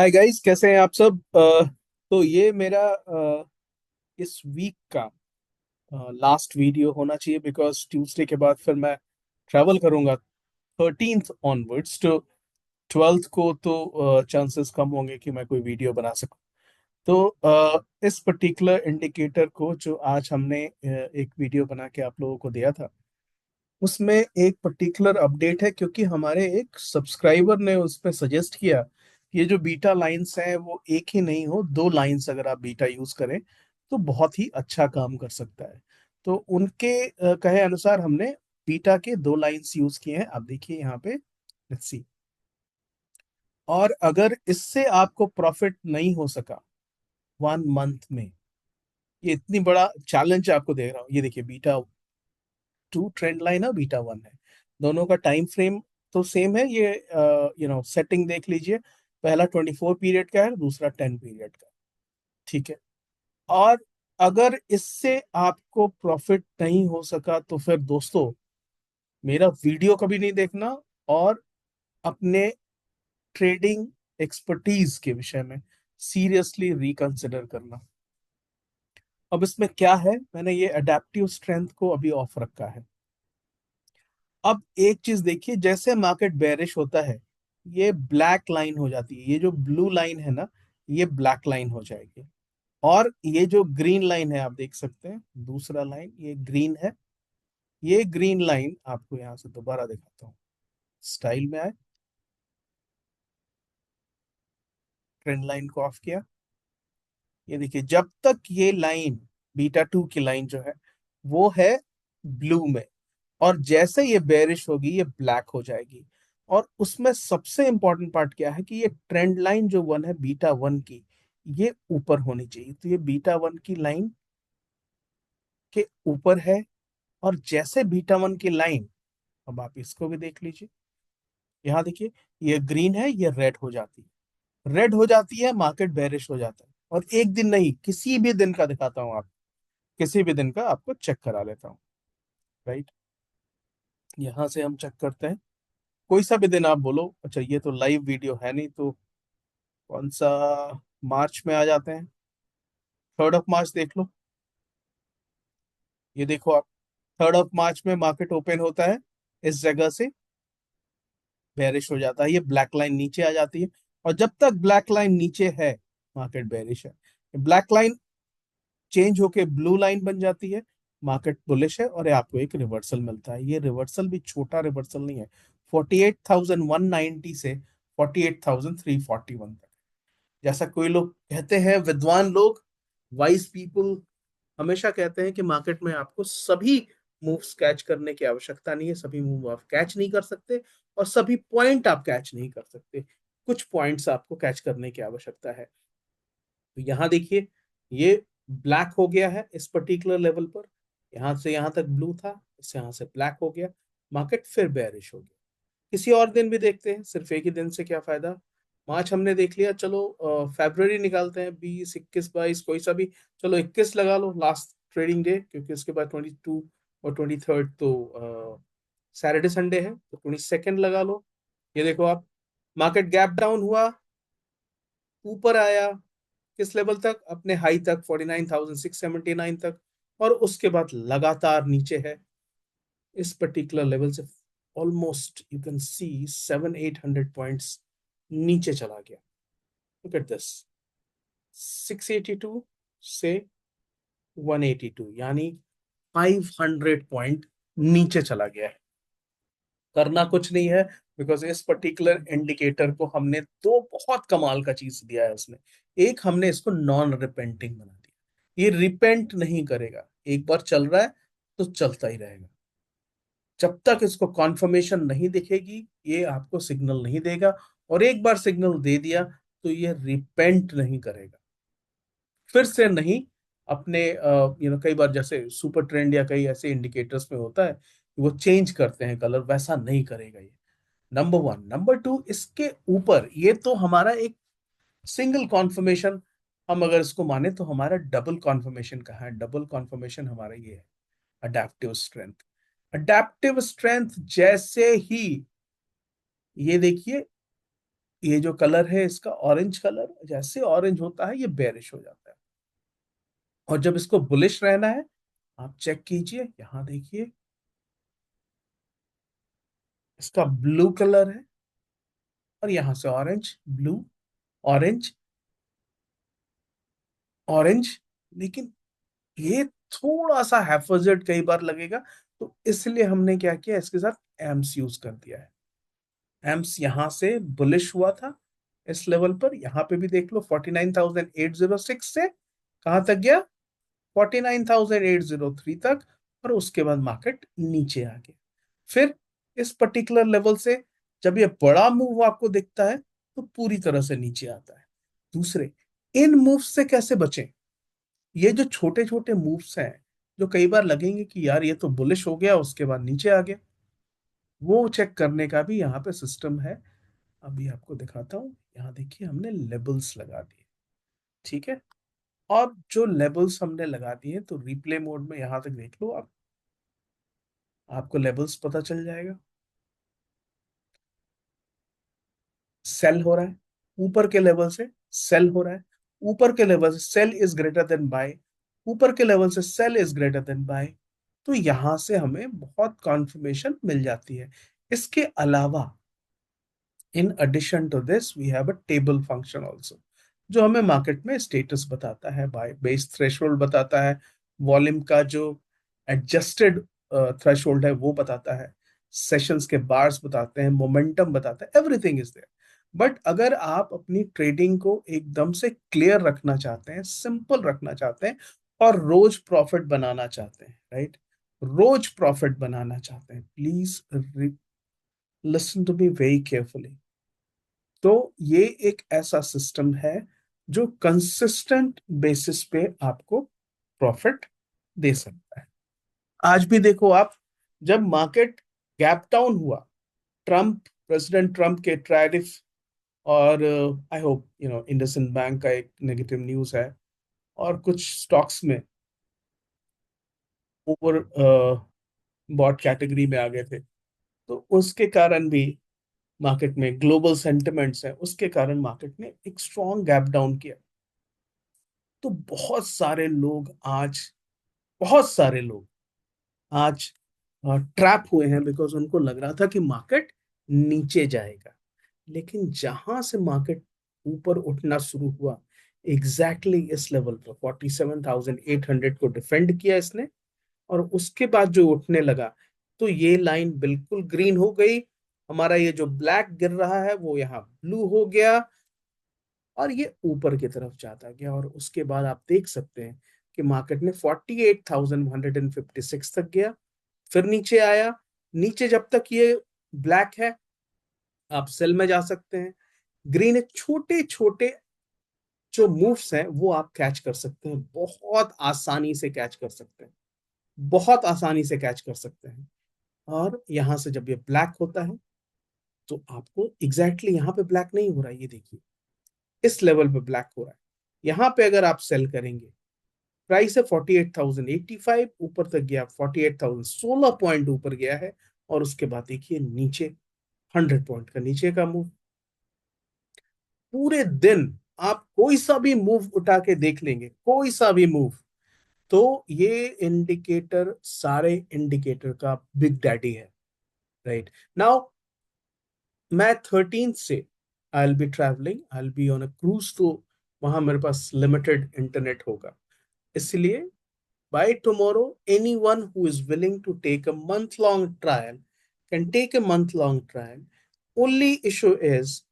Hi guys, कैसे हैं आप सब। तो ये मेरा इस वीक का लास्ट वीडियो होना चाहिए, बिकॉज ट्यूसडे के बाद फिर मैं ट्रैवल करूंगा 13th ऑनवर्ड्स। तो 12th को तो चांसेस कम होंगे कि मैं कोई वीडियो बना सकूं। तो इस पर्टिकुलर इंडिकेटर को जो आज हमने एक वीडियो बना के आप लोगों को दिया था, उसमें एक पर्टिकुलर अपडेट है, क्योंकि हमारे एक सब्सक्राइबर ने उस पर सजेस्ट किया कि ये जो बीटा लाइंस हैं वो एक ही नहीं हो, दो लाइंस अगर आप बीटा यूज करें तो बहुत ही अच्छा काम कर सकता है। तो उनके कहे अनुसार हमने बीटा के दो लाइंस यूज किए हैं। आप देखिए यहाँ पे, लेट्स सी। और अगर इससे आपको प्रॉफिट नहीं हो सका 1 मंथ में, ये इतनी बड़ा चैलेंज आपको दे रहा हूँ। ये देखिए, बीटा टू ट्रेंड लाइन है, बीटा वन है। दोनों का टाइम फ्रेम तो सेम है। ये सेटिंग देख लीजिए। पहला 24 पीरियड का है, दूसरा 10 पीरियड का। ठीक है। और अगर इससे आपको प्रॉफिट नहीं हो सका तो फिर दोस्तों, मेरा वीडियो कभी नहीं देखना, और अपने ट्रेडिंग एक्सपर्टीज के विषय में सीरियसली रिकंसिडर करना। अब इसमें क्या है, मैंने ये अडेप्टिव स्ट्रेंथ को अभी ऑफ रखा है। अब एक चीज देखिए, जैसे मार्केट बेरिश होता है, ये ब्लैक लाइन हो जाती है। ये जो ब्लू लाइन है ना, ये ब्लैक लाइन हो जाएगी। और ये जो ग्रीन लाइन है, आप देख सकते हैं, दूसरा लाइन ये ग्रीन है। ये ग्रीन लाइन आपको यहां से दोबारा दिखाता हूँ, स्टाइल में आए, ट्रेंड लाइन को ऑफ किया। ये देखिए, जब तक ये लाइन, बीटा टू की लाइन जो है, वो है ब्लू में, और जैसे ये बेरिश होगी ये ब्लैक हो जाएगी। और उसमें सबसे इंपॉर्टेंट पार्ट क्या है कि ये ट्रेंड लाइन जो वन है बीटा वन की, ये ऊपर होनी चाहिए। तो ये बीटा वन की लाइन के ऊपर है। और जैसे बीटा वन की लाइन, अब आप इसको भी देख लीजिए, यहाँ देखिए, ये ग्रीन है, ये रेड हो जाती है। रेड हो जाती है, मार्केट बेरिश हो जाता है। और एक दिन नहीं, किसी भी दिन का दिखाता हूँ आप, किसी भी दिन का आपको चेक करा लेता हूँ। राइट, यहाँ से हम चेक करते हैं। कोई सा भी दिन आप बोलो। अच्छा, ये तो लाइव वीडियो है नहीं, तो कौन सा, मार्च में आ जाते हैं। 3rd ऑफ मार्च देख लो। ये देखो आप, 3rd ऑफ मार्च में मार्केट ओपन होता है, इस जगह से बेरिश हो जाता है, ये ब्लैक लाइन नीचे आ जाती है। और जब तक ब्लैक लाइन नीचे है, मार्केट बेरिश है। ब्लैक लाइन चेंज होके ब्लू लाइन बन जाती है, मार्केट बुलिश है, और आपको एक रिवर्सल मिलता है। ये रिवर्सल भी छोटा रिवर्सल नहीं है। 48,190 से 48,341 तक। जैसा कोई लोग कहते हैं, विद्वान लोग, वाइज पीपल, हमेशा कहते हैं कि मार्केट में आपको सभी मूव्स कैच करने की आवश्यकता नहीं है। सभी मूव आप कैच नहीं कर सकते, और सभी पॉइंट आप कैच नहीं कर सकते। कुछ पॉइंट्स आपको कैच करने की आवश्यकता है। तो यहाँ देखिए, ये ब्लैक हो गया है इस पर्टिकुलर लेवल पर। यहाँ से यहाँ तक ब्लू था, इससे यहाँ से ब्लैक हो गया, मार्केट फिर बेरिश हो गया। किसी और दिन भी देखते हैं, सिर्फ एक ही दिन से क्या फायदा। मार्च हमने देख लिया, चलो फरवरी निकालते हैं, 20, 21, 22, कोई सा भी। चलो 21 लगा लो, लास्ट ट्रेडिंग डे, क्योंकि उसके बाद 22 और 23rd तो सैटरडे संडे है, तो 22nd लगा लो। ये देखो आप, मार्केट गैप डाउन हुआ, ऊपर आया, किस लेवल तक, अपने हाई तक, 49,679 तक। और उसके बाद लगातार नीचे है, इस पर्टिकुलर लेवल से almost you can see 700-800 points नीचे चला गया। लुक एट दिस, 682 से 182, यानी 500 पॉइंट नीचे चला गया है। करना कुछ नहीं है, बिकॉज इस पर्टिकुलर इंडिकेटर को हमने दो बहुत कमाल का चीज दिया है उसमें। एक, हमने इसको नॉन रिपेंटिंग बना दिया। ये रिपेंट नहीं करेगा, एक बार चल रहा है तो चलता ही रहेगा। जब तक इसको कॉन्फर्मेशन नहीं दिखेगी, ये आपको सिग्नल नहीं देगा। और एक बार सिग्नल दे दिया तो ये रिपेंट नहीं करेगा, फिर से नहीं। अपने कई बार जैसे सुपर ट्रेंड या कई ऐसे इंडिकेटर्स में होता है कि वो चेंज करते हैं कलर, वैसा नहीं करेगा ये। Number one. नंबर टू, इसके ऊपर ये तो हमारा एक सिंगल कॉन्फर्मेशन, हम अगर इसको माने तो हमारा डबल कॉन्फर्मेशन कहाँ है? डबल कॉन्फर्मेशन हमारा ये है, अडेप्टिव स्ट्रेंथ। अडेप्टिव स्ट्रेंथ जैसे ही, ये देखिए, ये जो कलर है इसका ऑरेंज कलर, जैसे ऑरेंज होता है ये बेरिश हो जाता है। और जब इसको बुलिश रहना है, आप चेक कीजिए, यहां देखिए इसका ब्लू कलर है, और यहां से ऑरेंज, ब्लू, ऑरेंज, ऑरेंज। लेकिन ये थोड़ा सा हैफर्जेड कई बार लगेगा, तो इसलिए हमने क्या किया, इसके साथ एम्स यूज कर दिया है। एम्स यहां से बुलिश हुआ था इस लेवल पर, यहां पे भी देख लो 49,806 से कहां तक गया, 49,803 तक। और उसके बाद मार्केट नीचे आ गया। फिर इस पर्टिकुलर लेवल से जब ये बड़ा मूव आपको दिखता है, तो पूरी तरह से नीचे आता है। दूसरे, इन मूव्स से कैसे बचें? ये जो छोटे छोटे मूव्स हैं, जो कई बार लगेंगे कि यार ये तो बुलिश हो गया, उसके बाद नीचे आ गया, वो चेक करने का भी यहाँ पे सिस्टम है। अभी आपको दिखाता हूँ, यहाँ देखिए हमने लेबल्स लगा दिए, ठीक है। और जो लेबल्स हमने लगा दिए, तो रिप्ले मोड में यहाँ तक देख लो आप, आपको लेबल्स पता चल जाएगा। सेल हो रहा है ऊपर के लेवल से, सेल हो रहा है ऊपर के लेवल से, sell is greater than buy, ऊपर के लेवल से sell is greater than buy. तो यहां से हमें बहुत कॉन्फर्मेशन मिल जाती है। इसके अलावा, in addition to this we have a table function also, जो हमें मार्केट में स्टेटस बताता है, बाय बेस थ्रेशोल्ड बताता है, वॉल्यूम का जो एडजस्टेड थ्रेशोल्ड है वो बताता है, सेशंस के बार्स बताते हैं, मोमेंटम बताता है, एवरीथिंग इज देयर। बट अगर आप अपनी ट्रेडिंग को एकदम से क्लियर रखना चाहते हैं, सिंपल रखना चाहते हैं, और रोज प्रॉफिट बनाना चाहते हैं, राइट, रोज प्रॉफिट बनाना चाहते हैं, please listen to me very carefully. तो ये एक ऐसा सिस्टम है जो कंसिस्टेंट बेसिस पे आपको प्रॉफिट दे सकता है। आज भी देखो आप, जब मार्केट गैप डाउन हुआ, ट्रम्प, प्रेसिडेंट ट्रम्प के टैरिफ, और आई होप इंडसइंड बैंक का एक नेगेटिव न्यूज है, और कुछ स्टॉक्स में ओवर बॉट कैटेगरी में आ गए थे, तो उसके कारण भी मार्केट में ग्लोबल सेंटिमेंट्स है, उसके कारण मार्केट ने एक स्ट्रॉन्ग गैप डाउन किया। तो बहुत सारे लोग आज, बहुत सारे लोग आज ट्रैप हुए हैं, बिकॉज उनको लग रहा था कि मार्केट नीचे जाएगा। लेकिन जहां से मार्केट ऊपर उठना शुरू हुआ, एग्जैक्टली exactly इस लेवल पर 47,800 को डिफेंड किया इसने, और उसके बाद जो उठने लगा, तो ये लाइन बिल्कुल ग्रीन हो गई, हमारा ये जो ब्लैक गिर रहा है वो यहाँ ब्लू हो गया, और ये ऊपर की तरफ जाता गया। और उसके बाद आप देख सकते हैं कि मार्केट ने 48,156 तक गया, फिर नीचे आया। नीचे जब तक ये ब्लैक है, आप सेल में जा सकते हैं। ग्रीन है, छोटे छोटे जो मूव्स हैं वो आप कैच कर सकते हैं, बहुत आसानी से कैच कर सकते हैं, बहुत आसानी से कैच कर सकते हैं। और यहां से जब ये ब्लैक होता है, तो आपको एग्जैक्टली यहाँ पे ब्लैक नहीं हो रहा है, ये देखिए इस लेवल पे ब्लैक हो रहा है। यहाँ पे अगर आप सेल करेंगे, प्राइस है 48,085, ऊपर तक गया 48,000, 16 पॉइंट ऊपर गया है। और उसके बाद देखिए नीचे 100 पॉइंट का नीचे का मूव। पूरे दिन आप कोई सा भी मूव उठा के देख लेंगे, कोई सा भी मूव, तो ये इंडिकेटर सारे इंडिकेटर का बिग डैडी है, राइट। नाउ मैं 13 से I will be travelling, I will be on a cruise, तो वहां मेरे पास लिमिटेड इंटरनेट होगा। इसलिए by tomorrow, anyone who is willing to take a month-long trial can take a month-long trial. Only issue is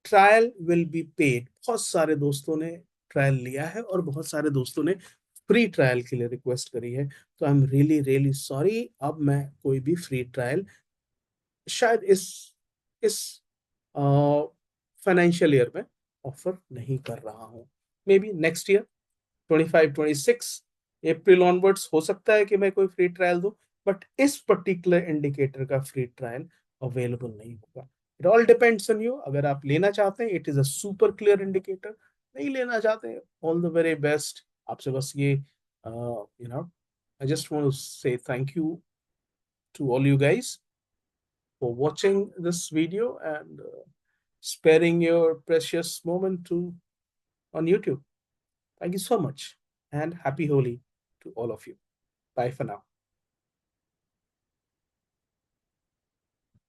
trial will be paid. बहुत सारे दोस्तों ने trial लिया है, और बहुत सारे दोस्तों ने फ्री ट्रायल के लिए रिक्वेस्ट करी है। तो I am really really sorry, अब मैं कोई भी फ्री ट्रायल शायद इस फाइनेंशियल ईयर में ऑफर नहीं कर रहा हूँ। May be next year 25-26 April onwards हो सकता है कि मैं कोई फ्री ट्रायल दूं, बट इस पर्टिकुलर इंडिकेटर का फ्री ट्रायल अवेलेबल नहीं होगा। It all depends on you. अगर आप लेना चाहते हैं, it is a super clear indicator. नहीं लेना चाहते, ऑल द वेरी बेस्ट। आपसे बस ये आई जस्ट वांट टू से thank you to all you guys for watching this video, and sparing your precious moment to on YouTube. Thank you so much and happy Holi to all of you. Bye for now.